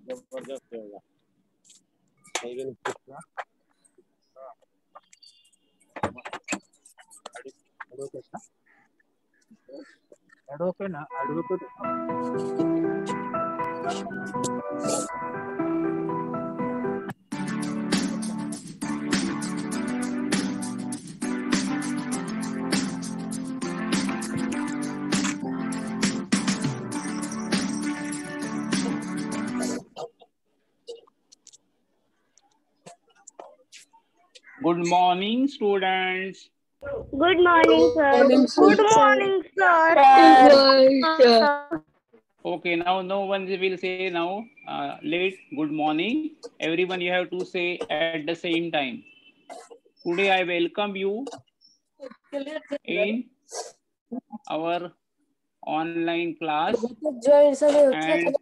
जबरदस्त होगा। Good morning, students. Good morning, sir. Good morning, sir. Okay, now no one will say now late good morning. Everyone you have to say at the same time. Today I welcome you in our online class and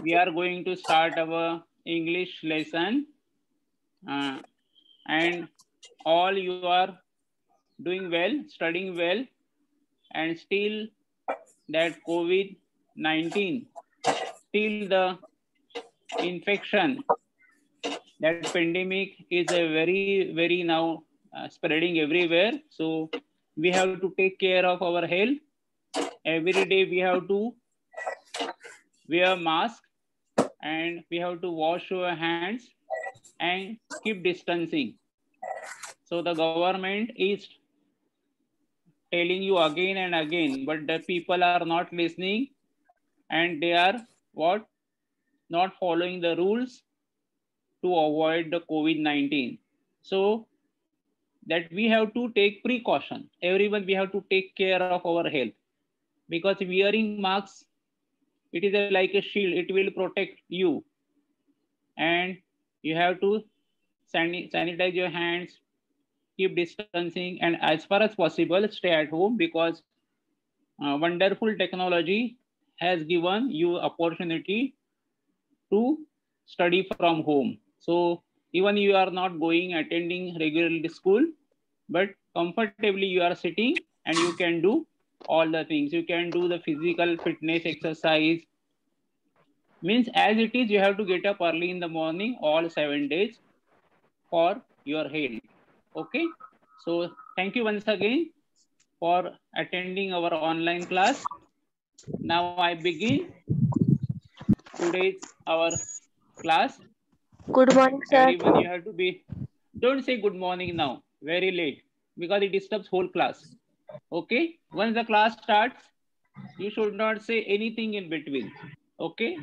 we are going to start our English lesson and all you are doing well, studying well, and still that COVID-19, still the infection, that pandemic is a very now spreading everywhere. So we have to take care of our health. Every day we have to wear mask and we have to wash our hands and keep distancing. So the government is telling you again and again, but the people are not listening and they are what? Not following the rules to avoid the COVID-19. So that we have to take precaution. Everyone, we have to take care of our health because wearing masks, it is like a shield. It will protect you and you have to sanitize your hands, keep distancing, and as far as possible, stay at home because wonderful technology has given you opportunity to study from home. So even you are not going attending regularly to school, but comfortably you are sitting and you can do all the things. You can do the physical fitness exercise. Means as it is, you have to get up early in the morning all 7 days for your health. Okay. So thank you once again for attending our online class. Now I begin today's our class. Good morning, sir. Everyone, you have to be, don't say good morning now, very late, because it disturbs whole class. Okay, once the class starts, you should not say anything in between. Okay,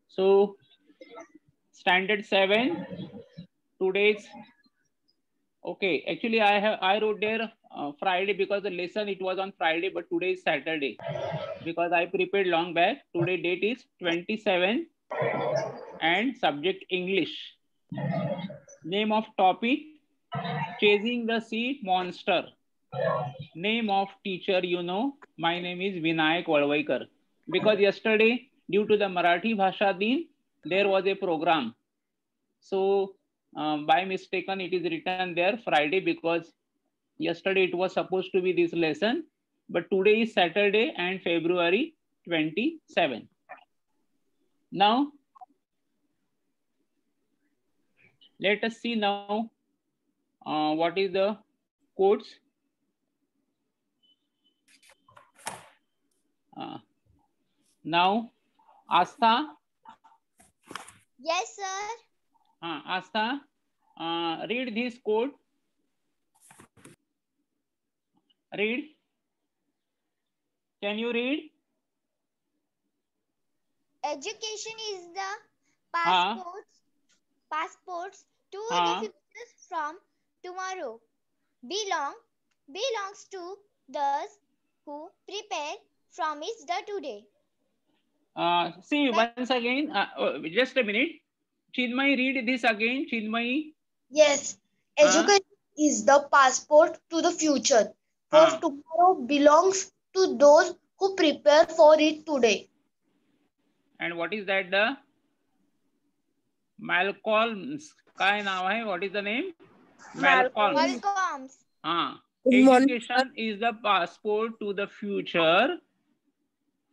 so standard 7, today's, okay, actually I wrote there Friday because the lesson it was on Friday, but today is Saturday because I prepared long back. Today date is 27 and subject English. Name of topic, chasing the sea monster. Name of teacher, you know, my name is Vinayak Valvaikar. Because yesterday, due to the Marathi Bhasha Din, there was a program. So by mistaken, it is written there Friday because yesterday it was supposed to be this lesson, but today is Saturday and February 27. Now, let us see now what is the codes. Now, Astha. Yes, sir. Astha, read this code. Read. Can you read? Education is the passports to the future from tomorrow. Belongs to those who prepare from the today. See once again. Just a minute. Chinmay, read this again. Chinmay. Yes. Education is the passport to the future. For tomorrow belongs to those who prepare for it today. And what is that? The Malcolm's. काय नाव है? What is the name? Malcolm's. Education is the passport to the future.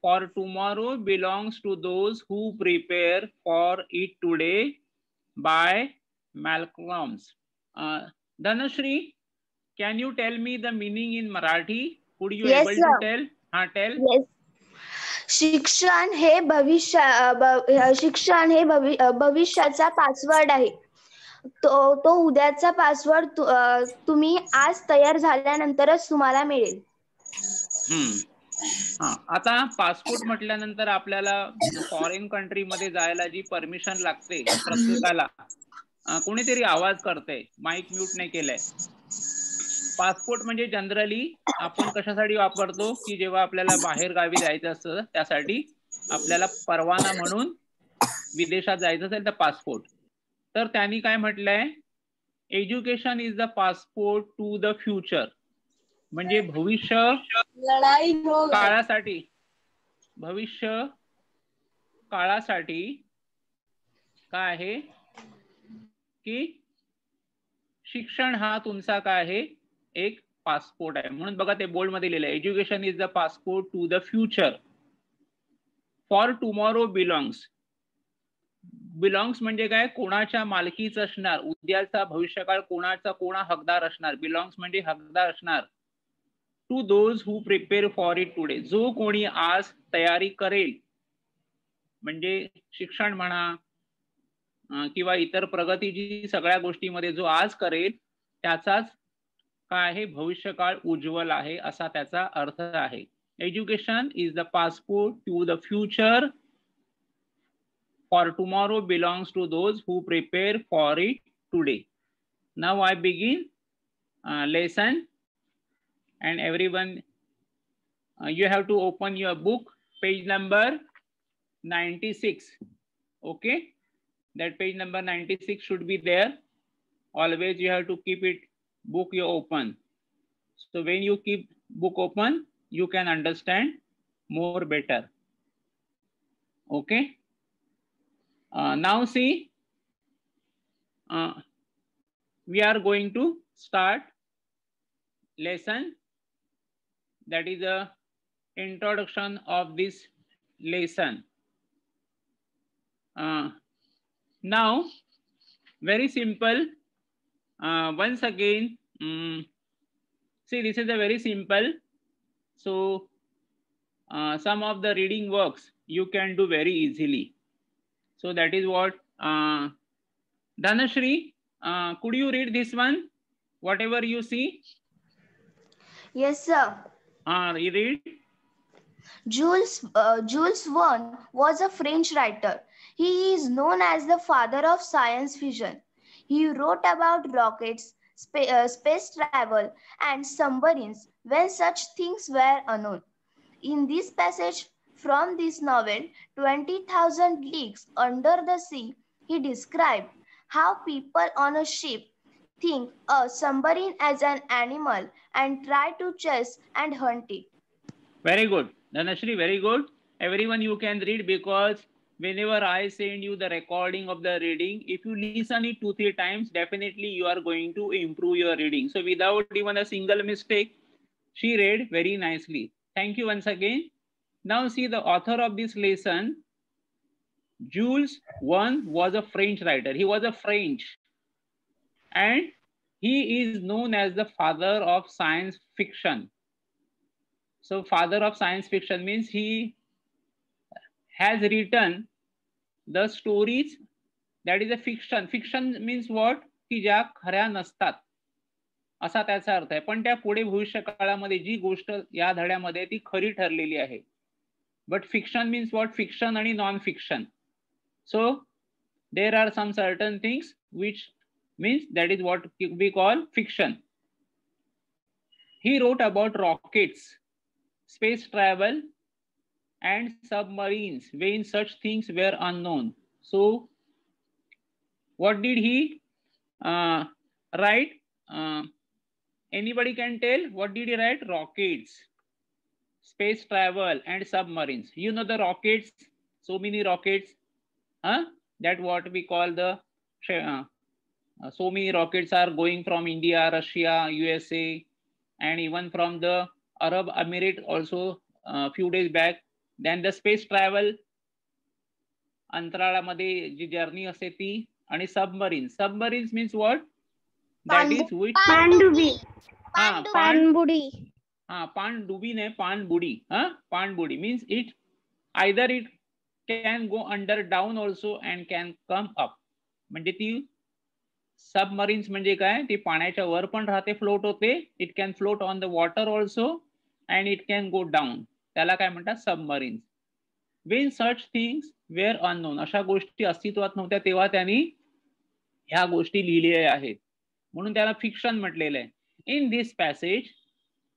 for tomorrow belongs to those who prepare for it today by Malcolm. Dhanashri, can you tell me the meaning in Marathi? Could you Yes, able sir. to tell? Tell. Yes. शिक्षण हे भविष्याचा password आहे. तो उद्याचा password तुम्ही आज तयार झाल्यानंतरच तुम्हाला मिळेल. आता पासपोर्ट म्हटल्यानंतर आपल्याला फॉरेन कंट्री मध्ये जायला जी परमिशन लागते प्रत्येकाला, कोणीतरी आवाज करते, माईक म्यूट नाही केलंय. पासपोर्ट म्हणजे जनरली आपण कशासाठी वापरतो की जेव्हा आपल्याला बाहेर गावी जायचं असतं त्यासाठी आपल्याला परवाना म्हणून विदेशात जायचं असेल तर पासपोर्ट. तर त्यांनी काय म्हटलंय, education is the passport to the future. म्हणजे भविष्य काळासाठी काय आहे की शिक्षण हा तुमचा काय आहे, एक पासपोर्ट आहे. म्हणून बघा ते बोल्ड मध्ये लिहिलं, education is the passport to the future. For tomorrow belongs. Belongs म्हणजे काय, कोणाच्या मालकीचं असणार, उद्याचा भविष्यकाळ कोणा हकदार असणार. बिलॉंग्स म्हणजे हकदार असणार. To those who prepare for it today. जो कोणी आज तयारी करेल, म्हणजे शिक्षण म्हणा किंवा इतर प्रगतीची सगळ्या गोष्टीमध्ये जो आज करेल त्याचाच काय आहे, भविष्यकाळ उज्ज्वल आहे असा त्याचा अर्थ आहे. Education is the passport to the future. For tomorrow belongs to those who prepare for it today. Now I begin lesson, and everyone you have to open your book, page number 96. Okay, that page number 96 should be there. Always you have to keep it book you open. So when you keep book open, you can understand more better. Okay. Now see, we are going to start lesson. That is the introduction of this lesson. Now, very simple. Once again, see, this is a very simple. So, some of the reading works you can do very easily. So that is what Dhanashri, could you read this one? Whatever you see. Yes, sir. You read. Jules Verne was a French writer. He is known as the father of science fiction. He wrote about rockets, space travel, and submarines when such things were unknown. In this passage from this novel, 20,000 Leagues Under the Sea, he described how people on a ship think a submarine as an animal and try to chase and hunt it. Very good. Dhanashri, very good. Everyone you can read, because whenever I send you the recording of the reading, if you listen it 2-3 times, definitely you are going to improve your reading. So without even a single mistake, she read very nicely. Thank you once again. Now see, the author of this lesson, Jules Verne, was a French writer. He was a French, and he is known as the father of science fiction. So father of science fiction means he has written the stories that is a fiction. Fiction means what? की ज्या खऱ्या नसतात असा त्याचा अर्थ आहे. पण त्या पुढे भविष्य काळामध्ये जी गोष्ट या धड्यामध्ये ती खरी ठरलेली आहे. But fiction means what? Fiction and non-fiction. So there are some certain things which means that is what we call fiction. He wrote about rockets, space travel, and submarines when such things were unknown. So what did he write? Anybody can tell? What did he write? Rockets, space travel, and submarines. You know the rockets, so many rockets, that what we call the so many rockets are going from India, Russia, USA, and even from the Arab Emirate also. Few days back Then the space travel, अंतराळामध्ये जी journey असते ती. आणि submarine. Submarines means what? That is which पानडुबी. पानडुबी नाही, पाणबुडी. पाणबुडी means it either it can go under down also and can come up. म्हणजे ती सबमरीन्स म्हणजे काय, ती पाण्याच्या वर पण राहते, फ्लोट होते. It can float on the water also and it can go down. त्याला काय म्हणतात, submarines. When such things were unknown, अशा गोष्टी अस्तित्वात नव्हत्या तेव्हा त्यांनी ह्या गोष्टी लिहिलेल्या आहेत, म्हणून त्याला फिक्शन म्हटलेलं आहे. In this passage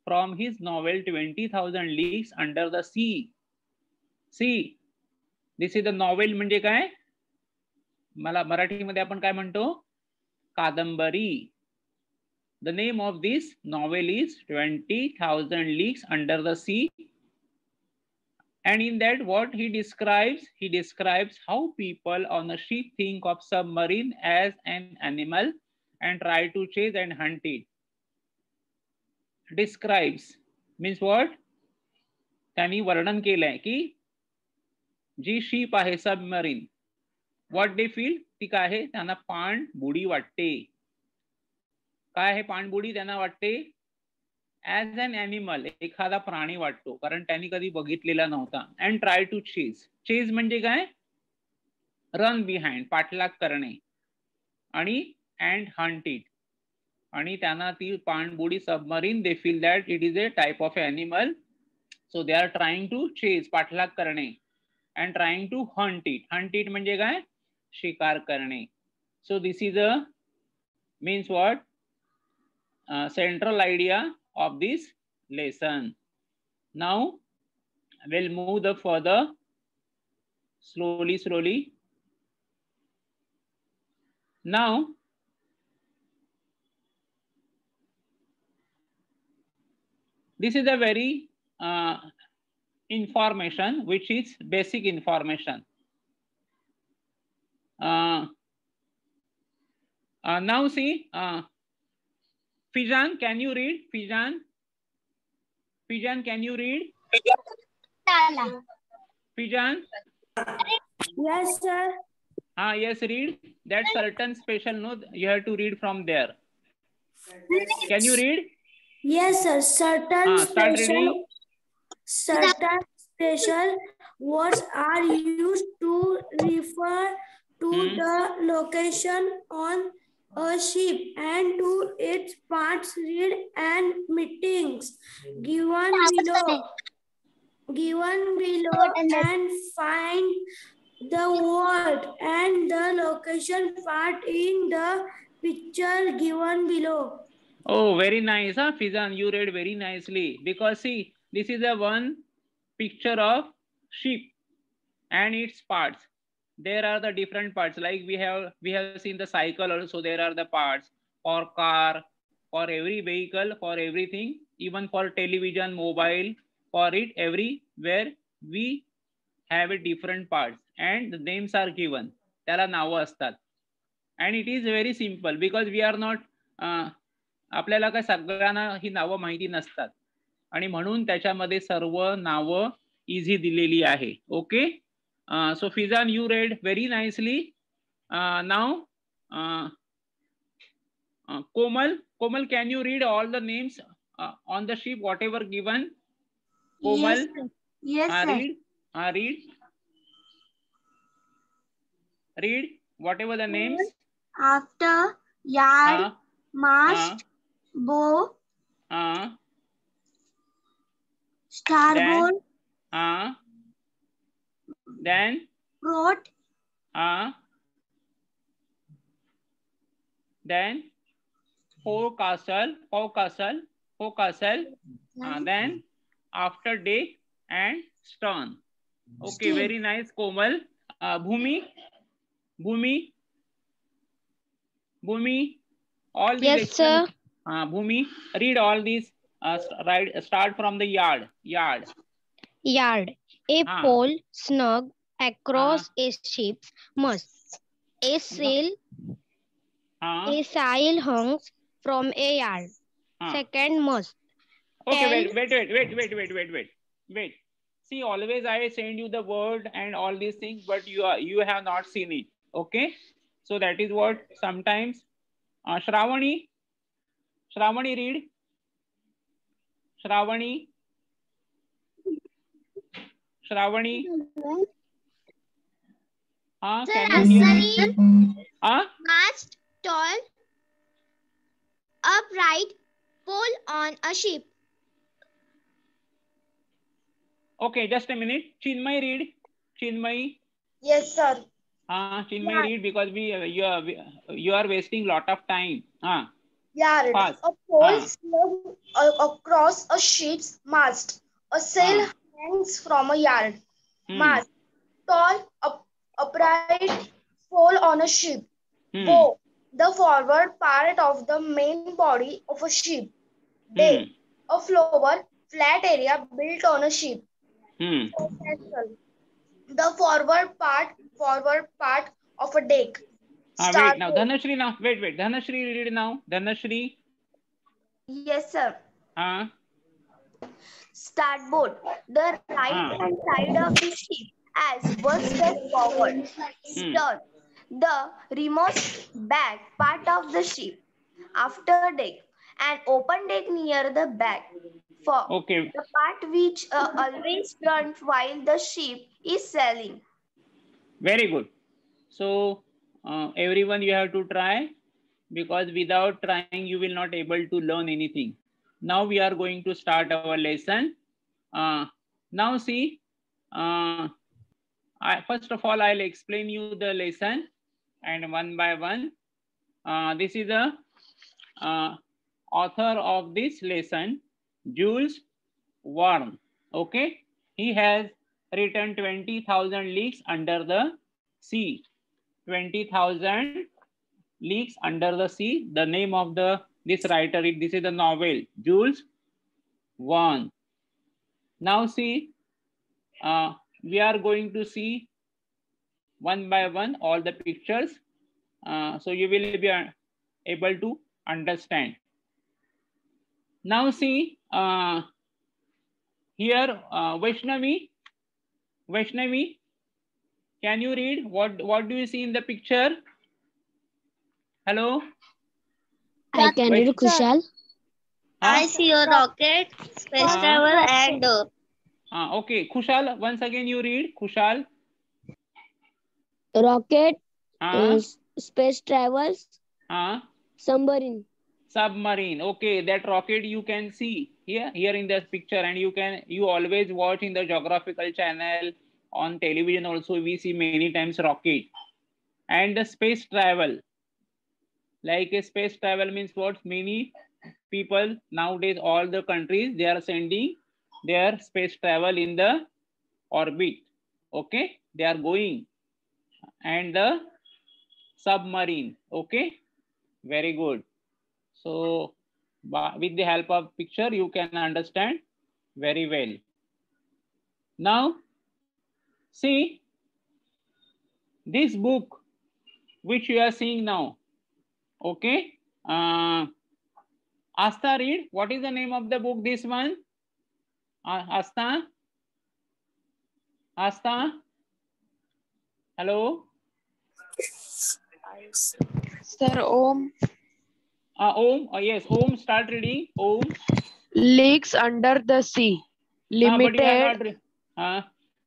from his novel 20,000 leagues under the sea. This is the novel. म्हणजे काय, मला मराठीमध्ये आपण काय म्हणतो, कादंबरी. The name of this novel is 20,000 Leagues Under the Sea. And in that, what he describes how people on a ship think of submarine as an animal and try to chase and hunt it. Describes means what? त्यांनी वर्णन केलंय की जी ship आहे submarine, what they feel, ती काय आहे, त्यांना पाणबुडी वाटते. काय आहे पाणबुडी, त्यांना वाटते ऍज अन ॲनिमल, एखादा प्राणी वाटतो, कारण त्यांनी कधी बघितलेला नव्हता. अँड ट्राय टू चेज म्हणजे काय, रन बिहाइंड, पाठलाग करणे. आणि अँड हंट इट, आणि त्यांना ती पाणबुडी submarine, they feel that it is a type of animal, so they are trying to chase, पाठलाग करणे. And trying to hunt it म्हणजे काय, शिकार करणे. So this is a means what, central idea of this lesson. Now we'll move the further slowly. Now this is a very information which is basic information. Now see, Fijan, can you read? Fijan, can you read? Fijan? Yes, sir. Yes, read. That certain special note, you have to read from there. Can you read? Yes, sir. Certain special words are used to refer to the location on a ship and to its parts. Read and meetings given below and find the word and the location part in the picture given below. Oh, very nice, Fizan, you read very nicely. Because see, this is a one picture of ship and its parts. There are the different parts, like we have seen the cycle also. There are the parts for car, for every vehicle, for everything, even for television, mobile, for it, everywhere we have a different parts and the names are given. त्याला नावं असतात. and it is very simple because we are not आपल्याला काय सगळ्यांना ही नावं माहिती नसतात, आणि म्हणून त्याच्यामध्ये सर्व नावं इझी दिलेली आहे. Okay. So Fizan, you read very nicely. Now Komal, can you read all the names on the ship, whatever given? Komal? Yes, sir. Read whatever the names. After, yard, mast, bow, starboard, then port, then forecastle, then after deck and stern. Okay, very nice, Komal. Bhumi, all these. Yes, sir. Bhumi, read all these. Start from the yard. A pole snug across a ship's mast. A sail hangs from a yard. Second mast. Okay, wait. See, always I send you the word and all these things, but you have not seen it. Okay, so that is what sometimes. Shravani read. Shravani. Can you hear? Mast, tall, upright, pole on a ship. Okay, just a minute. Chinmay read. Chinmay. Yes, sir. Chinmay read, because you are wasting lot of time. Yard. Fast. A pole slung across a ship's mast. A sail hangs from a yard. Mast. Tall, upright pole on a ship. Bow. The forward part of the main body of a ship. Deck. A floor, flat area built on a ship. Vessel. The forward part of a deck. Wait now, Dhanashri now. Wait. Dhanashri read now. Dhanashri. Yes, sir. Starboard. The right hand side of the ship as one step forward. Stern. The remost back part of the ship. After deck. An open deck near the back. For the part which always front while the ship is sailing. Very good. So everyone, you have to try, because without trying you will not able to learn anything. Now we are going to start our lesson. Now see, first of all I'll explain you the lesson, and one by one. This is the author of this lesson, Jules Verne. Okay, he has written 20,000 Leagues Under the Sea. 20,000 Leagues Under the Sea. The name of this writer, this is the novel, Jules Verne. Now see, we are going to see one by one all the pictures, so you will be able to understand. Now see, here Vaishnavi, can you read? What do you see in the picture? Hello? I can read, Kushal. I see a rocket, space travel, and okay, Kushal, once again you read. Kushal. Rocket, space travels, submarine. Submarine. Okay, that rocket you can see here in this picture, and you always watch in the geographical channel, on television also we see many times rocket. And the space travel, like a space travel means what? Many people nowadays, all the countries, they are sending their space travel in the orbit. Okay, they are going. And the submarine. Okay, very good. So with the help of picture you can understand very well. Now see, this book which you are seeing now. Okay, Asta, read. What is the name of the book? This one, Asta. Hello. Sir, Om. Om. Yes, Om. Start reading. Om. Leagues Under the Sea. Limited.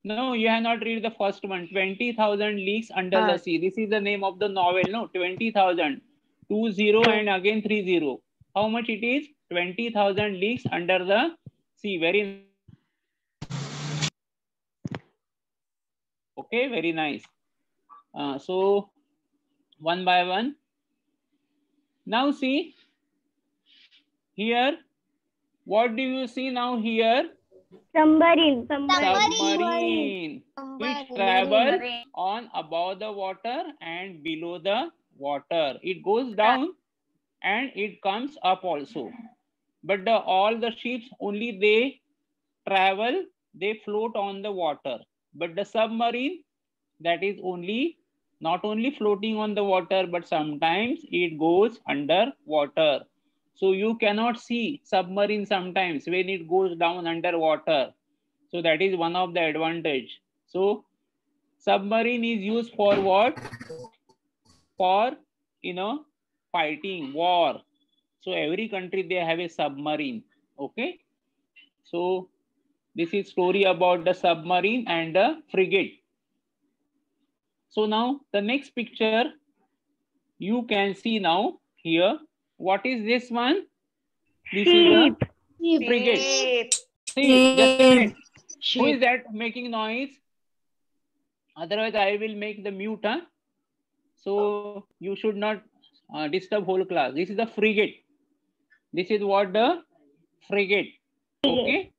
No, you have not read the first one. 20,000 Leagues Under the Sea. This is the name of the novel. No, 20,000. 20 and again 30. How much it is? 20,000 Leagues Under the Sea. Very okay. Very nice. So one by one. Now see here. What do you see now here? Submarine. Which travel on above the water and below the water. It goes down and it comes up also. But all the ships only they travel, they float on the water. But the submarine, that is not only floating on the water, but sometimes it goes under water. So you cannot see submarine sometimes when it goes down underwater. So that is one of the advantage. So submarine is used for what? For, fighting war. So every country they have a submarine. Okay. So this is story about the submarine and the frigate. So now the next picture you can see now here. What is this one? This is a frigate. See, just a minute. Who is that making noise? Otherwise, I will make the mute. Huh? So you should not disturb whole class. This is the frigate. This is what the frigate. Okay.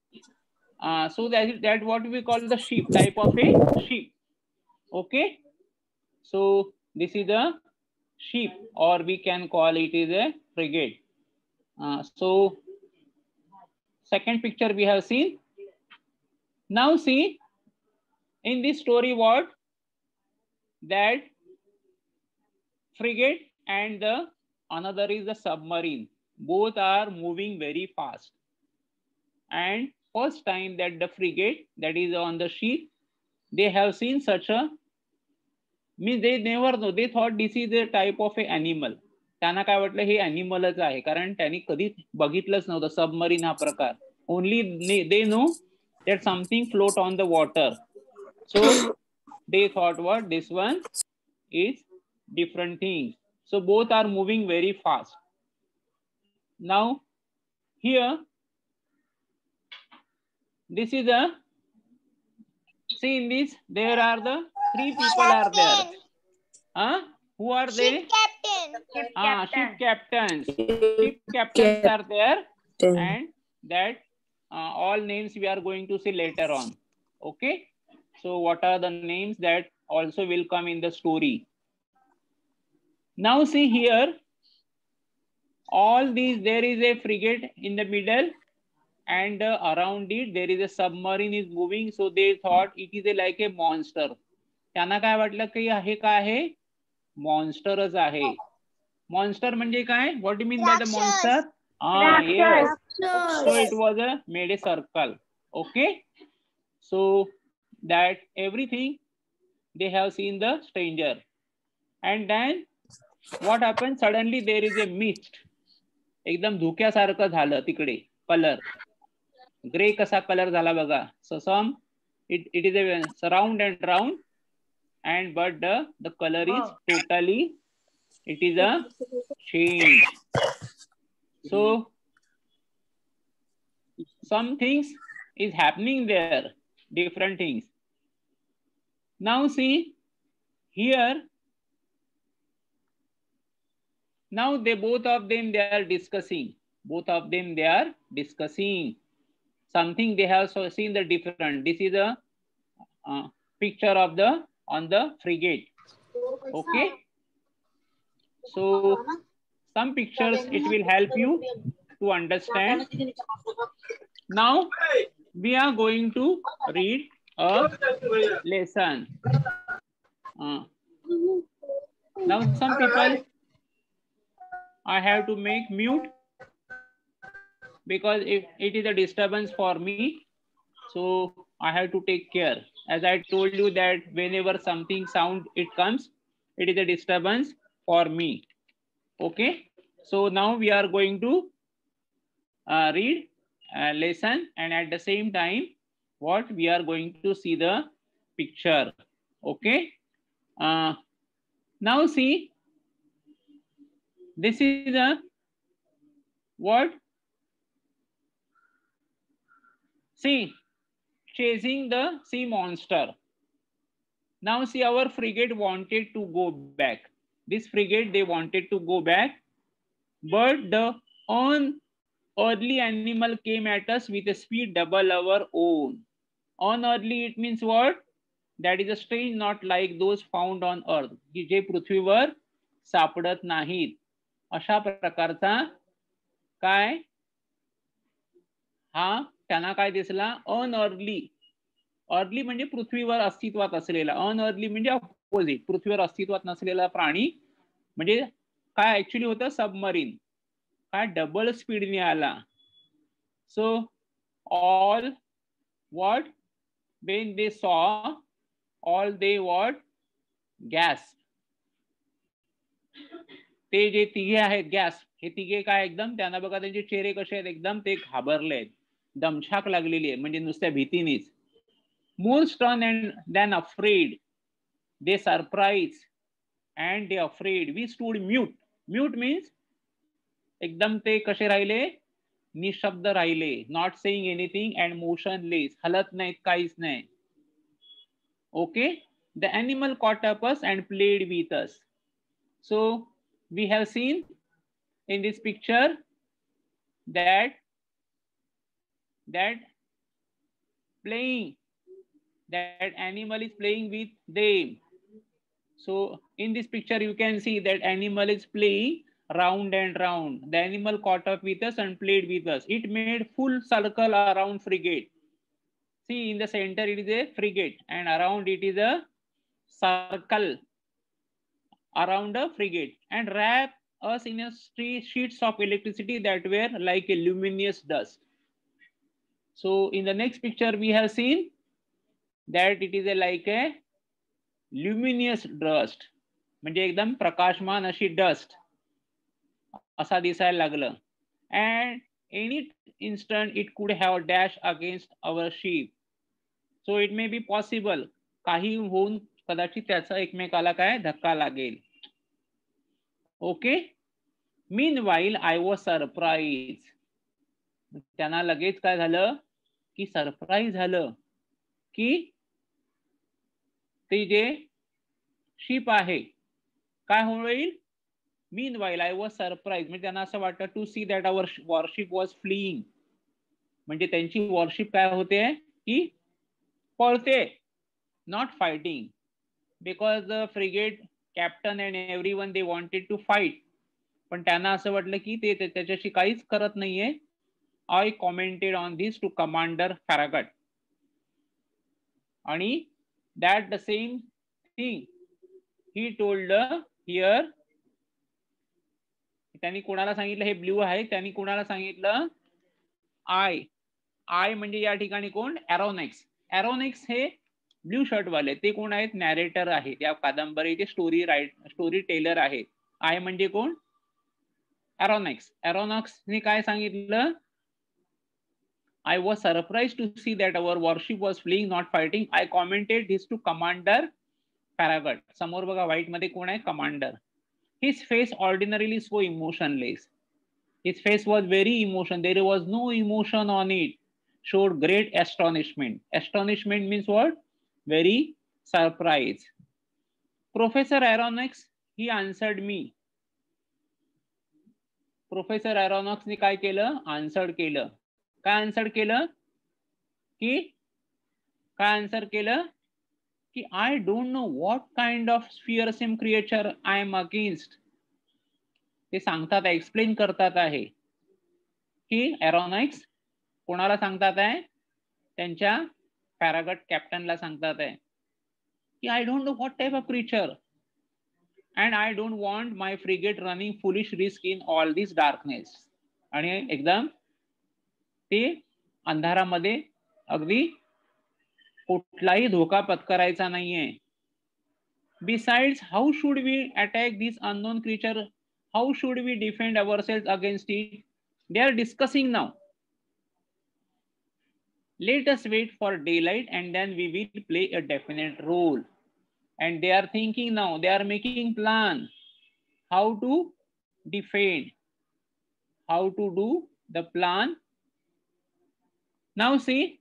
So that what we call the ship, type of a ship. Okay. So this is a ship, or we can call it is a frigate. So second picture we have seen. Now see in this story what? That frigate and the another is the submarine. Both are moving very fast. And first time that the frigate that is on the ship, they have seen such a, means they never know, they thought this is a type of a animal. त्यांना काय वाटलं हे ॲनिमलच आहे, कारण त्यांनी कधी बघितलंच नव्हतं submarine हा प्रकार. Only they know that something float on the water. So they thought what this one is different thing. So both are moving very fast. Now here this is a, see in this there are the three people are there. Who are they? Ship captains. Ship captains are there, and that all names we are going to see later on. Okay. So what are the names that also will come in the story? Now see here, all these, there is a frigate in the middle, and around it there is a submarine is moving. So they thought it is like a monster. त्यांना काय वाटलं की हे काय आहे? मॉन्स्टरच आहे. Monster म्हणजे काय? What do you mean by the monster? Yes. So it was made a circle. Okay. So that everything they have seen the stranger, and then what happened? Suddenly there is a mist. एकदम धुक्यासारखं झालं तिकडे. Colour grey कसा colour झाला बघा. So some it is a round and round, and but the color is totally, it is a change. So some things is happening there, different things. Now see here, now both of them they are discussing. Both of them they are discussing something. They have seen the different. This is a picture of the on the frigate. Okay. So some pictures it will help you to understand. Now we are going to read a lesson. Now some people I have to make mute because if it is a disturbance for me, so I have to take care. As I told you that whenever something sound it comes, it is a disturbance for me. Okay. So now we are going to read a lesson, and at the same time, what we are going to see the picture. Okay. Now see, this is a what? See, chasing the sea monster. Now see, our frigate wanted to go back. This frigate, they wanted to go back, but the unearthly animal came at us with a speed double our own. Unearthly, it means what? That is a strange, not like those found on earth. की जे पृथ्वीवर सापडत नाहीत. अशा प्रकारचा काय हा त्यांना काय दिसला? अनअर्थली. अर्थली म्हणजे पृथ्वीवर अस्तित्वात असलेला. अनअर्थली म्हणजे अपोजिट, पृथ्वीवर अस्तित्वात नसलेला प्राणी. म्हणजे काय ऍक्च्युअली होतं? सबमरीन. काय डबल स्पीडने आला. So all what when they saw all they what gasped. ते जे तिघे आहेत गॅस, हे तिघे काय एकदम, त्यांना बघा त्यांचे चेहरे कसे आहेत, एकदम ते घाबरले आहेत, दमछाक लागलेली आहे, म्हणजे नुसत्या भीतीनेच. More stunned than afraid, they surprised and they afraid. We stood mute. Mute means एकदम ते कसे राहिले, निशब्द राहिले, not saying anything and motionless, हलत नाहीत, काहीच नाही. Okay, the animal caught up us and played with us. So we have seen in this picture that playing, that animal is playing with them. So in this picture you can see that animal is playing round and round. The animal caught up with us and played with us. It made full circle around frigate. See, in the center it is a frigate and around it is a circle around a frigate, and wrap us in a sheets of electricity that were like a luminous dust. So in the next picture we have seen that it is like a luminous dust, म्हणजे एकदम प्रकाशमान अशी dust असा दिसायला लागलं. And any instant it could have dashed against our ship. So it may be possible, काही होऊन कदाचित त्याचा एकमेकाला काय धक्का लागेल. Okay. Meanwhile I was surprised. त्यांना लगेच काय झालं की सरप्राईज झालं की ते जे शिप आहे काय होईल. Meanwhile I was surprised, म्हणजे त्यांना असं वाटतं to see that our warship was fleeing, म्हणजे त्यांची वॉरशिप काय होते की पळते, not fighting, because the frigate captain and everyone they wanted to fight, पण त्यांना असं वाटलं की ते त्याच्याशी काहीच करत नाहीये. I commented on this to Commander Farragut, आणि that the same thing he told here. त्यांनी कोणाला सांगितलं, हे ब्ल्यू आहे, त्यांनी कोणाला सांगितलं आय म्हणजे या ठिकाणी कोण, एरोनिक्स. एरोनिक्स हे ब्ल्यू शर्ट वाले, ते कोण आहेत, नॅरेटर आहे या कादंबरीचे, स्टोरी टेलर आहे. आय म्हणजे कोण, एरोनिक्स. एरोनिक्सने काय सांगितलं, I was surprised to see that our warship was fleeing, not fighting. I commented this to Commander Farragut. समोर बघा व्हाईट मध्ये कोण आहे, commander. His face ordinarily so emotionless. His face was very emotion. There was no emotion on it. Showed great astonishment. Astonishment means what? Very surprise. Professor Aronnax, he answered me. Professor Aronnax ने काय केलं, answered केलं. काय answer केलं की, काय answer केलं की I don't know what kind of fearsome creature I am against. ते सांगतात, एक्सप्लेन करतात आहे की एरोनिक्स कोणाला सांगतात आहे, त्यांच्या फॅरागट कॅप्टनला सांगतात आहे की I don't know what type of creature and I don't want my frigate running foolish risk in all this darkness. आणि एकदम ते अंधारामध्ये अगदी कुठलाही धोका पत्करायचा नाहीये. Besides, how should we attack this unknown creature? How should we defend ourselves against it? They are discussing now. Let us wait for daylight and then we will play a definite role. And they are thinking now, they are making plan how to defend, how to do the plan. Now see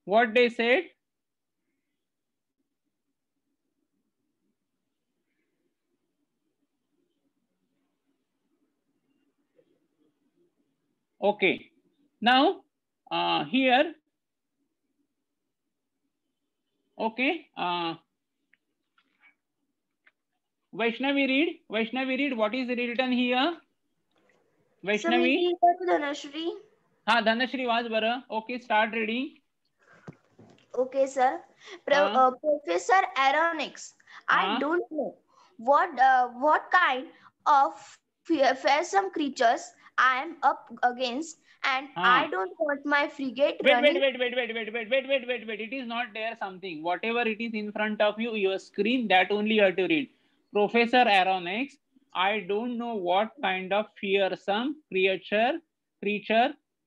what they said. Okay, now here, okay, Vaishnavi read what is written here. Vaishnavi, Dhanashri. हाँ Dhanashree watch बरं. Okay, start reading. Okay, sir. Professor Aronnax, I don't know what kind of fearsome creatures I am up against, and I don't want my frigate Wait. running. Wait. It is not there something. Whatever it is in front of you, your screen, that only you have to read. Professor Aronnax, I don't know what kind of fearsome creature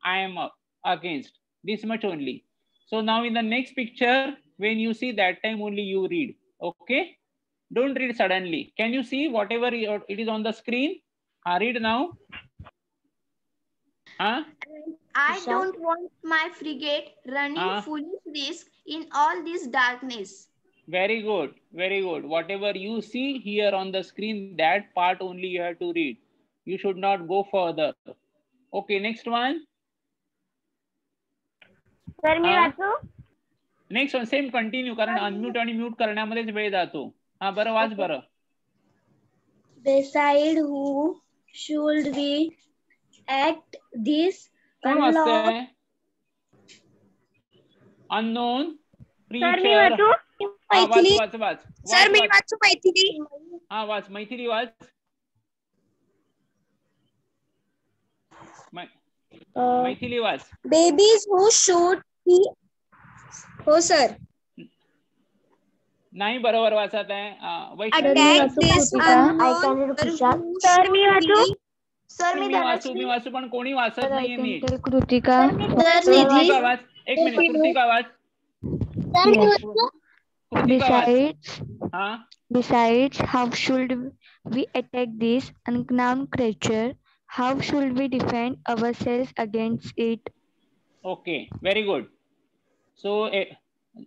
I am up against. This much only. So now in the next picture, when you see, that time only you read. Okay? Don't read suddenly. Can you see whatever it is on the screen? Read now. I don't want my frigate running foolish risk in all this darkness. Very good. Very good. Whatever you see here on the screen, that part only you have to read. You should not go further. Okay, next one. Sir, मी वाचू? Next one, same continue. कारण unmute आणि mute करण्यामध्येच वेळ जातो. बरं watch बरं. Decide who should we act this कोण वाचतंय? Unknown Sir, मी creature. वाचू? Watch. Sir, मी वाचू Maithili. Watch. Maithili watch. Maithili watch. Babies who should be. हो sir. नाही बरोबर वाचत आहे. Attack this unknown. Sir, मी वाचू? Sir, मी वाचू पण कोणी वाचत नाहीये नीट. कृतिका. कृतिका वाच. एक minute. Kritika watch. Besides, how should we attack this unknown creature? How should we defend ourselves against it? Okay, very good. So,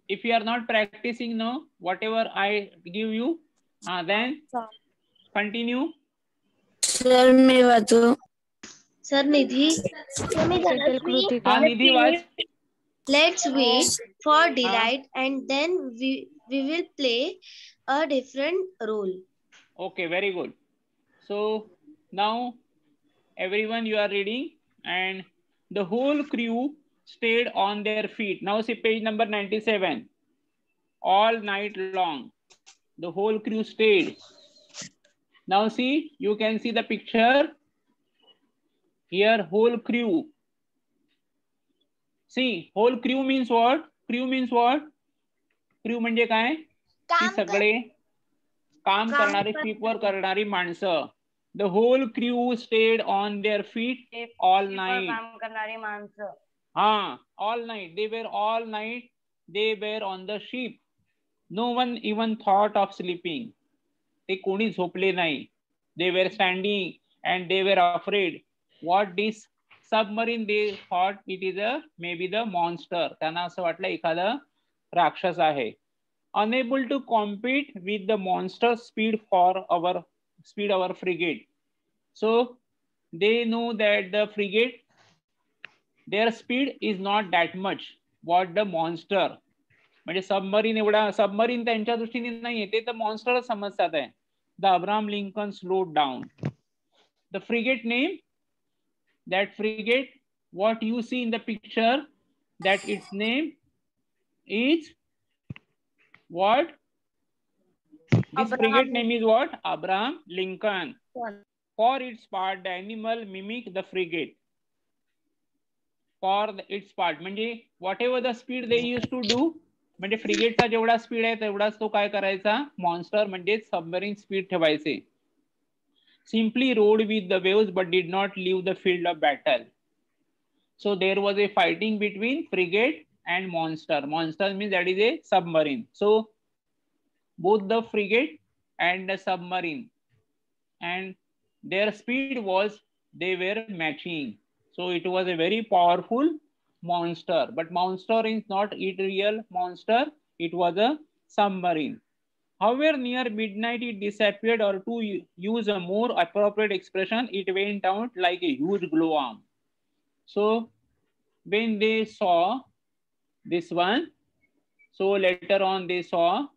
if you are not practicing now, whatever I give you, then continue. Sir, मी वाचू. Sir, Nidhi. Nidhi watch. Let's wait for delight and then we will play a different role. Okay, very good. So now everyone you are reading, and the whole crew stayed on their feet. Now see page number 97. All night long, the whole crew stayed. Now see, you can see the picture. Here, whole crew. See, whole crew means what? Crew means what? Crew म्हणजे काय? ती सगळे काम करणारी, ship वर करणारी माणसं. The whole crew stayed on their feet all night. काम करणारी माणसं. All night. They were all night. They were on the ship. No one even thought of sleeping. ते कोणी झोपले नाही. They were standing and they were afraid. What this submarine, they thought it is maybe the monster. त्यांना असं वाटलं एखादा राक्षस आहे. Unable to compete with the monster speed for our frigate. So they know that the frigate, their speed is not that much what the monster. म्हणजे submarine त्यांच्या दृष्टीने नाहीये, ते तर मॉन्स्टर समजतात आहे. The Abraham Lincoln slowed down. The frigate name, that frigate, what you see in the picture, that its name is what? This frigate name is what? Abraham Lincoln. For its part, the animal mimic the frigate. For its part, म्हणजे whatever the speed they used to do, म्हणजे फ्रिगेटचा जेवढा speed आहे तेवढाच तो काय करायचा, monster म्हणजे submarine speed ठेवायचे. Simply rode with the waves but did not leave the field of battle. So there was a fighting between frigate and monster. Monster means that is a submarine. So both the frigate and the submarine, and their speed was, they were matching. So it was a very powerful monster, but monster is not a real monster. It was a submarine. However, near midnight it disappeared, or to use a more appropriate expression, it went out like a huge glow worm. So when they saw this one, so later on they saw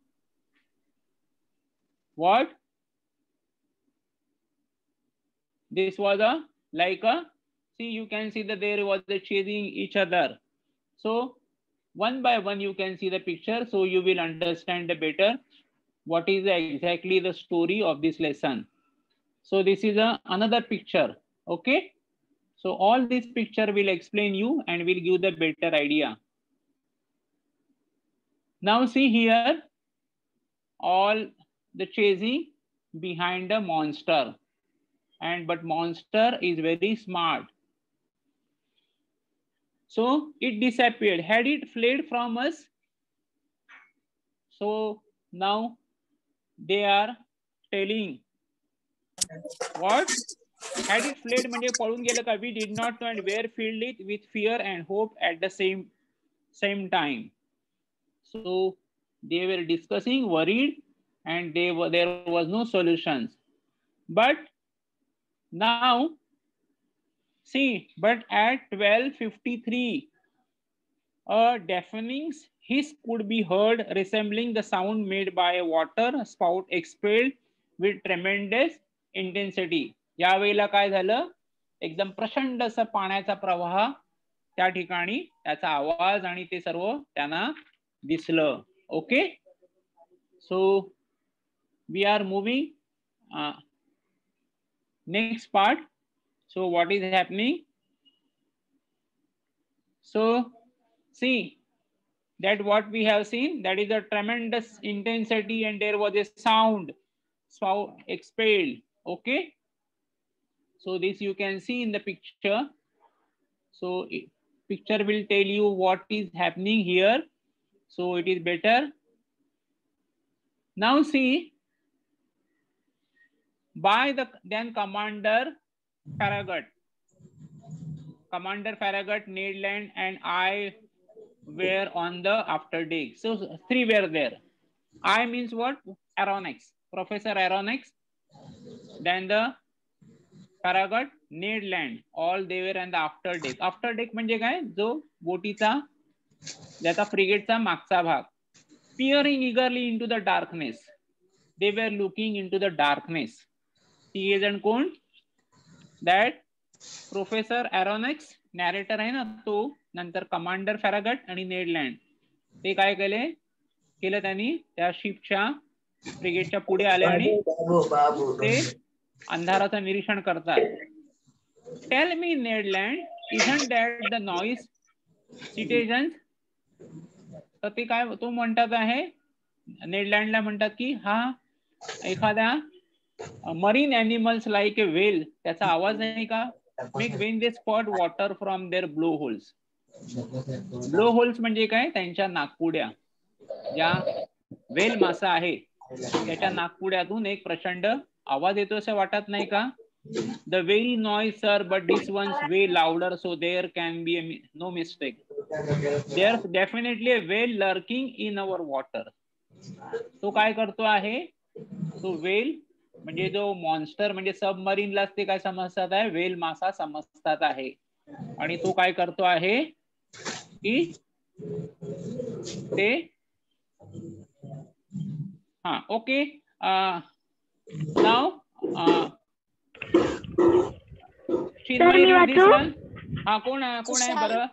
what? This was see, you can see that there was a chasing each other. So one by one you can see the picture, so you will understand better what is exactly the story of this lesson. So this is another picture. Okay, So all this picture will explain you and will give the better idea. Now see here, all the chasing behind the monster, and but monster is very smart. So it disappeared. Had it fled from us? So now they are telling what? Had it fled म्हणजे पळून गेलं का? We did not know and were filled it with fear and hope at the same time. So they were discussing, worried, and there was no solutions. But now see, but at 12:53 a deafening hiss could be heard, resembling the sound made by a water spout expelled with tremendous intensity. यावेळेला काय झालं? एकदम प्रचंड असं पाण्याचा प्रवाह त्या ठिकाणी, त्याचा आवाज आणि ते सर्व त्यांना दिसलं. Okay, so we are moving next part. So what is happening? So see that what we have seen, that is a tremendous intensity and there was a sound expelled. Okay, so this you can see in the picture. So picture will tell you what is happening here, so it is better. Now see, by the then Commander Farragut, Ned Land and I were on the after deck. So three were there. I means what? Aronnax, Professor Aronnax, then the Farragut, Ned Land, all they were on the after deck. After deck म्हणजे काय? जो बोटीचा, ज्याचा फ्रिगेटचा मागचा भाग. Peering eagerly into the darkness, they were looking into the darkness. ती जण कोण? That professor एरोनॉक्स, narrator आहे ना तो, नंतर कमांडर फॅरागट आणि नेड लँड, ते काय केलं त्यांनी, त्या शिपच्या फ्रिगेटच्या पुढे आले आणि ते अंधाराचं निरीक्षण करतात. Tell me Ned Land, isn't that the noise citizens? तर ते काय तो म्हणतात आहे, नेडलँडला म्हणतात की हा एखाद्या marine animals like a whale, त्याचा आवाज आहे का? Make when they spout water from their blow holes. Blow holes म्हणजे काय? त्यांच्या नाकपुड्या, ज्या व्हेल मासा आहे त्याच्या नाकपुड्यातून एक प्रचंड आवाज येतो असं वाटत नाही का? The very noise sir, but this one's way louder, so there can be no mistake. There definitely a whale lurking in our water. तो काय करतो आहे? तो व्हेल म्हणजे जो मॉन्स्टर, म्हणजे सबमरीनला ते काय समजतात आहे? व्हेल मासा समजतात आहे. आणि तो काय करतो आहे की ते हा ओके नाव हा कोण आहे बरं?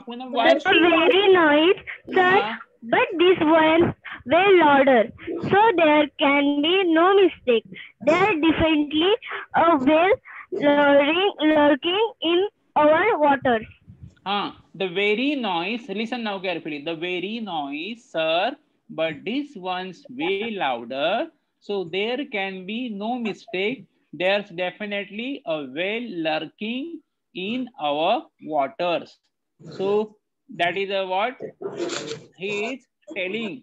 Poonam watch. Very nice, sir. But this one well louder, so there can be no mistake. There are definitely a whale lurking in our waters. The very noise, listen now carefully. The very noise, sir, but this one's way louder, so there can be no mistake. There's definitely a whale lurking in our waters. So that is a what he is telling.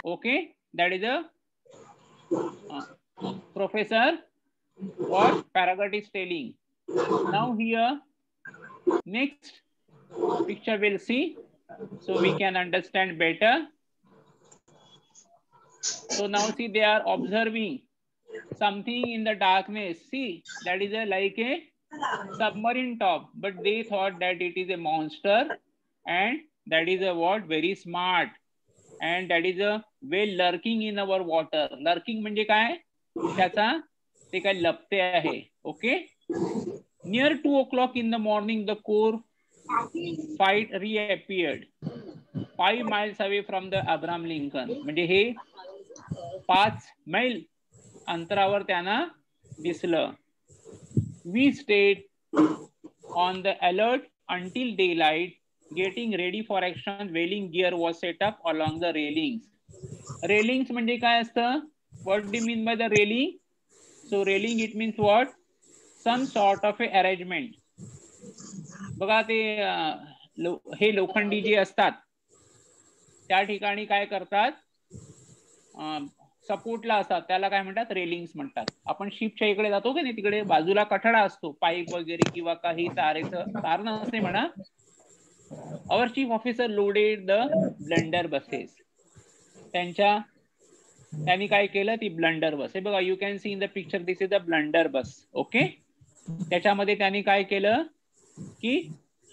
Okay, that is a Professor what Farragut is telling. Now here next picture we'll see, so we can understand better. So now see, they are observing something in the darkness. See, that is a like a submarine top, but they thought that it is a monster, and that is a what? Very smart, and that is a whale lurking in our water. Lurking म्हणजे काय? त्याचा ते काय लपते आहे. Okay. Near 2 o'clock in the morning, the core fight reappeared 5 miles away from the Abraham Lincoln. म्हणजे हे 5 मैल अंतरावर त्यांना दिसलं. We stayed on the alert until daylight, getting ready for action. Whaling gear was set up along the railings. Railings म्हणजे काय असतं? What do you mean by the railing? So railing, it means what? Some sort of a arrangement. बघा ते हे लोखंडी जे असतात त्या ठिकाणी काय करतात, सपोर्टला असतात, त्याला काय म्हणतात? रेलिंग्स म्हणतात. आपण शिपच्या इकडे जातो की नाही, तिकडे बाजूला कठडा असतो, पाईप वगैरे किंवा काही तार नसते म्हणा. Our chief officer loaded the blunder buses. त्यांनी काय केलं, ती ब्लंडर बस. हे बघा, you can C in the picture, this is the blunder बस. ओके, त्याच्यामध्ये त्यांनी काय केलं की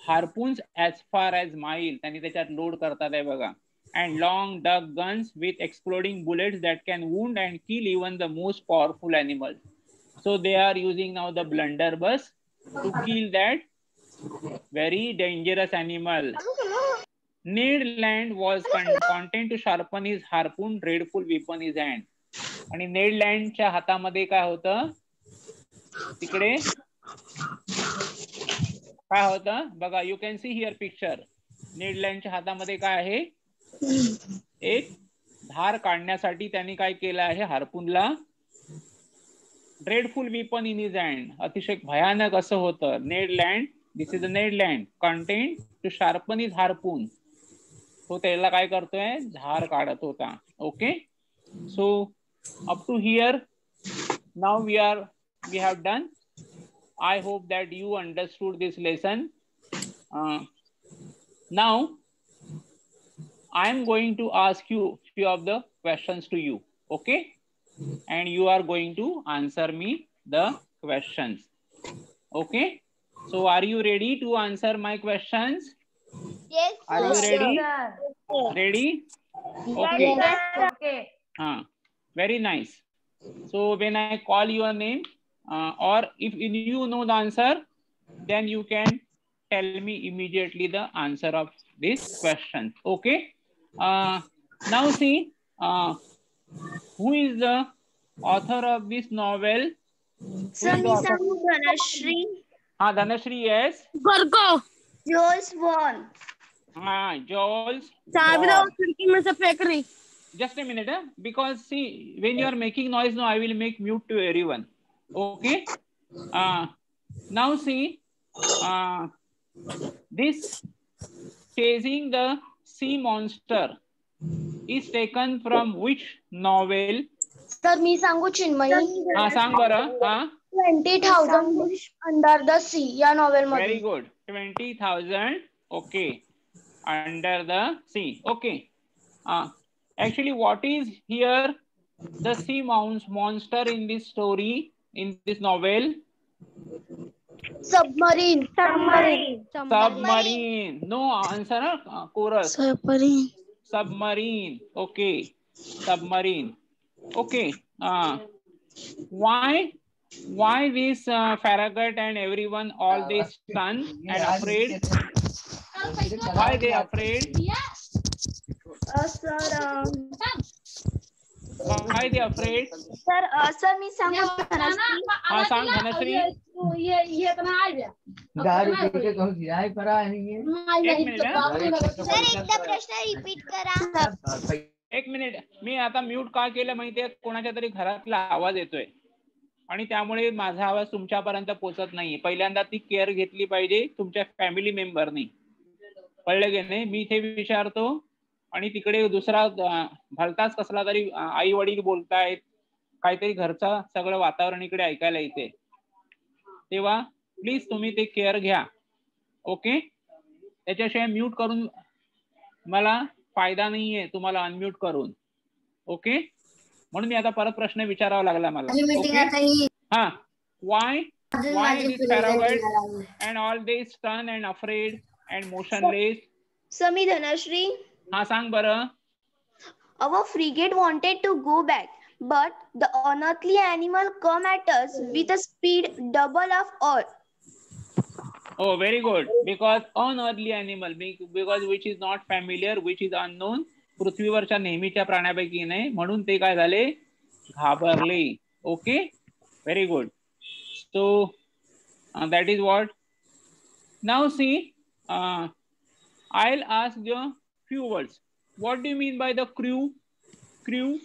हार्पून्स ॲज फार ॲज माईल त्यांनी त्याच्यात लोड करतात आहे बघा. And long duck guns with exploding bullets that can wound and kill even the most powerful animals. So they are using now the blunderbuss to kill that very dangerous animal. Ned Land was content to sharpen his harpoon, dreadful weapon his hand. आणि नेड लँडच्या हातामध्ये काय होतं, तिकडे काय होतं बघा, you can see here picture. Ned लँडच्या हातामध्ये काय आहे, एक धार काढण्यासाठी त्यांनी काय केलं आहे, हार्पूनला. Dreadful weapon in his hand, अतिशय भयानक असं होतं. Ned Land, this is the Ned Land, content to sharpen is harpoon. तो त्याला काय करतोय, धार काढत होता. Okay, so up to here now we have done. I hope that you understood this lesson. Now I am going to ask you few of the questions to you, okay? And you are going to answer me the questions, okay? So are you ready to answer my questions? Yes. Are you ready? Ready? Okay. Okay. Very nice. So when I call your name, or if you know the answer, then you can tell me immediately the answer of this question. Okay. Now see, who is the author of this novel? Dhanashri. Dhanashri, yes. Gorgo. Jules Verne. Jules. Just a minute, because see, when you are making noise, no, I will make mute to everyone. Okay. Now see, this chasing the sea monster is taken from which novel? Sir, मी सांगू चिन्मयी? सांग बरं. 20,000 Under the Sea या novel मध्ये. Very good. 20,000. Okay. Under the Sea. Okay. Actually, what is here the sea monster in this story? In this novel? Submarine. No answer, chorus. Submarine. Okay. Submarine. Okay. Why this Farragut and everyone all they stunned and afraid? Why they afraid? Why they afraid? Sir, मी सांगू धनश्री? सांग Dhanashree. Sir एकदा प्रश्न repeat करा. एक minute, मी आता mute का केलं माहितीये, कोणाच्या तरी घरातला आवाज येतोय आणि त्यामुळे माझा आवाज तुमच्यापर्यंत पोहोचत नाहीये. पहिल्यांदा ती केअर घेतली पाहिजे तुमच्या फॅमिली मेंबरनी, कळलं की नाही? मी इथे विचारतो आणि तिकडे दुसरा भलताच कसला तरी आई वडील बोलतायत, काहीतरी घरचं सगळं वातावरण इकडे ऐकायला येते. तेव्हा प्लीज तुम्ही ते केअर घ्या. ओके, त्याच्याशिवाय म्यूट करून मला फायदा नाहीये तुम्हाला अनम्यूट करून. ओके, म्हणून मी आता परत प्रश्न विचारावा लागला मला. why this Farragut and all they stunned and afraid and motionless? समी धनश्री. सांग बरं. Our frigate wanted to go back, but the unearthly animal come at us with a speed double of ours. Oh, very good. Because unearthly animal, because which is not familiar, which is unknown, पृथ्वीवरच्या नेहमीच्या प्राण्यापैकी नाही, म्हणून ते काय झाले, घाबरले. Okay, very good. So That is what. Now see, I'll ask you a few words. What do you mean by the crew? Crew?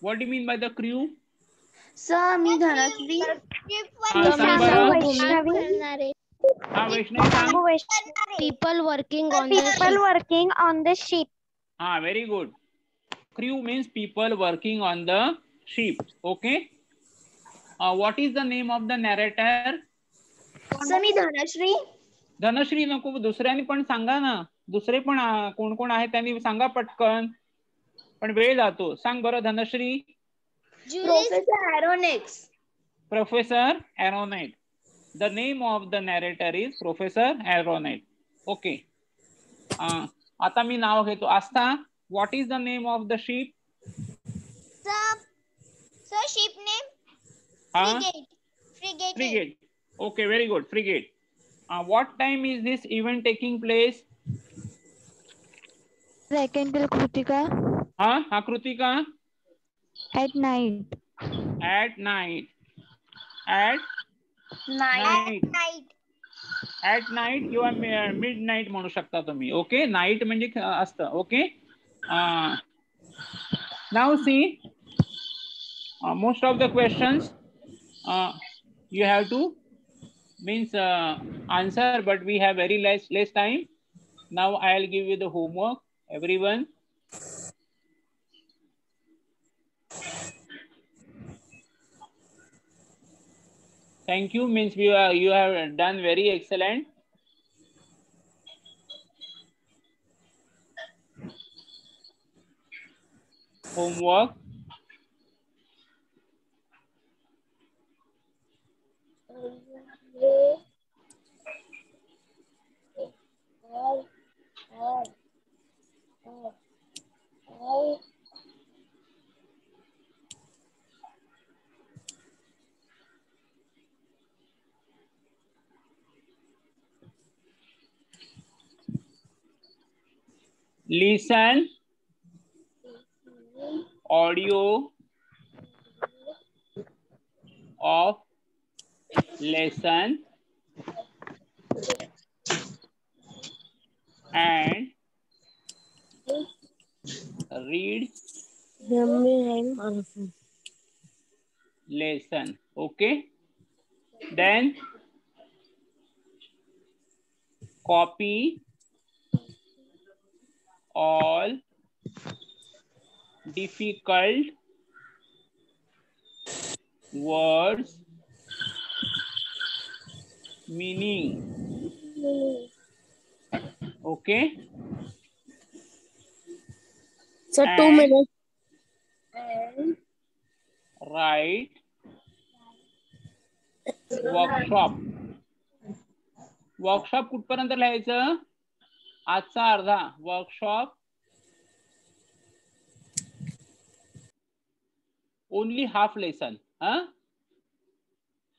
What do you mean by the crew? Sir, मी धनश्री. सांग बरं. Vishnavi. Vaishnavi सांग. People working on the ship. People working on the ship. Very good. Crew means people working on the ship. Okay. What is the name of the narrator? Sir मी धनश्री. धनश्री नको, दुसऱ्याने पण सांगा ना. दुसरे पण कोण कोण आहे त्यांनी सांगा पटकन, पण वेळ जातो. सांग बरं Dhanashree. Professor Aronnax. Professor Aronet. The name of the narrator is Professor Aeronet. Okay. आता मी नाव घेतो. आस्था, what is the name of the ship? Sir, ship name? Frigate. Frigate. Okay, very good. Frigate. What time is this event taking place? Second till Krutika. Krutika? At night. At night. At night किंवा midnight म्हणू शकता तुम्ही. Okay, night म्हणजे असतं. Okay. Now see, most of the questions you have to answer, but we have very less time. Now I'll give you the homework, everyone. Thank you. You have done very excellent. Homework. Listen audio of lesson and read lesson. Okay. Then copy all difficult words meaning. Okay. So 2 minutes. Write workshop. Workshop कुठपर्यंत लिहायचं? आजचा अर्धा workshop. Only half lesson.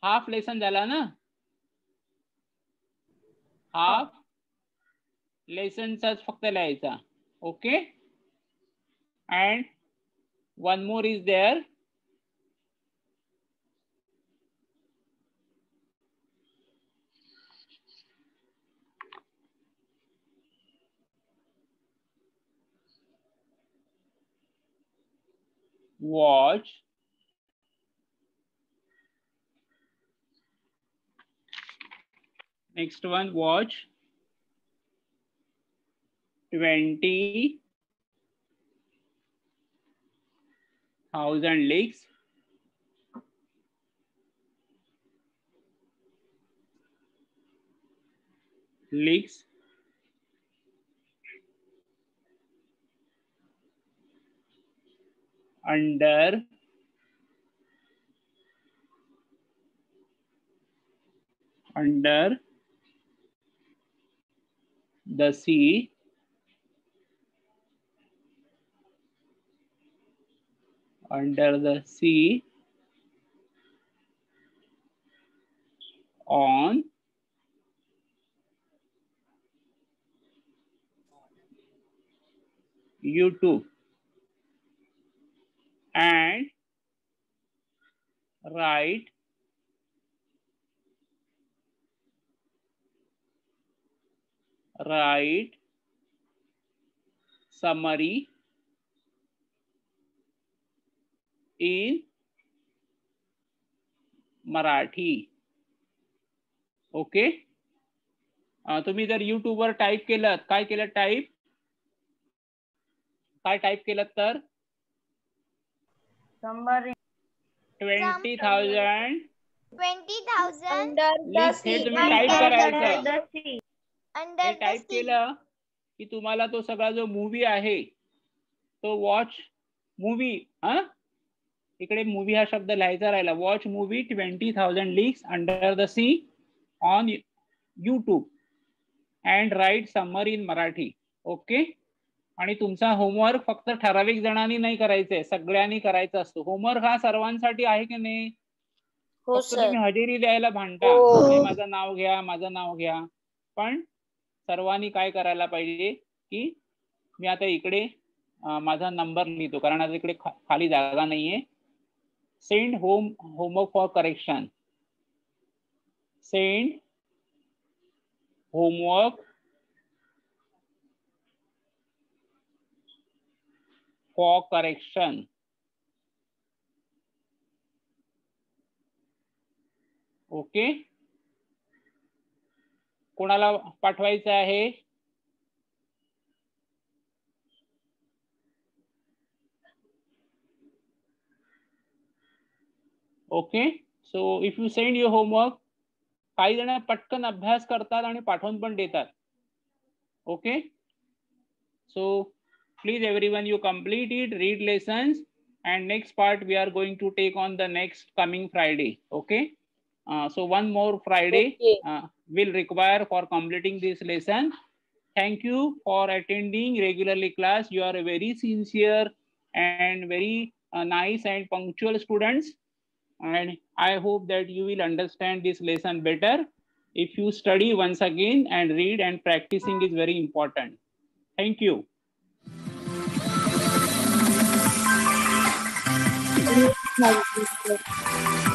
Half lesson झाला ना. हाफ लेसनचाच फक्त लिहायचा. Okay. And one more is there. Watch next one. Watch 20,000 leagues under the sea on YouTube and write write summary in Marathi. Okay. तुम्ही जर युट्यूबवर टाईप केलं, काय केलं टाईप, काय टाईप केलं तर 20,000 लीक्स हे तुम्ही टाईप करायचं. हे टाईप केलं की तुम्हाला तो सगळा जो मूवी आहे तो वॉच मूवी, इकडे मूवी हा शब्द लिहायचा राहिला. Watch movie 20,000 leagues under the sea on YouTube and write summary in Marathi. Okay. आणि तुमचा होमवर्क फक्त ठराविक जणांनी नाही करायचंय, सगळ्यांनी करायचा असतो. होमवर्क हा सर्वांसाठी आहे की नाही? फक्त तुम्ही हजेरी द्यायला भांडता, माझं नाव घ्या, माझं नाव घ्या. पण सर्वांनी काय करायला पाहिजे की मी आता इकडे माझा नंबर लिहितो, कारण आता इकडे खाली जागा नाहीये. Send homework for correction. Send homework for correction. Okay. कोणाला पाठवायचं आहे? Okay. So if you send your homework, काही जण पटकन अभ्यास करतात आणि पाठवून पण देतात. Okay. So please everyone, you complete it, read lessons, and next part we are going to take on the next coming Friday. Okay. So one more Friday will require for completing this lesson. Thank you for attending regularly class. You are a very sincere and very nice and punctual students, and I hope that you will understand this lesson better if you study once again, and read and practicing is very important. Thank you. Thank you.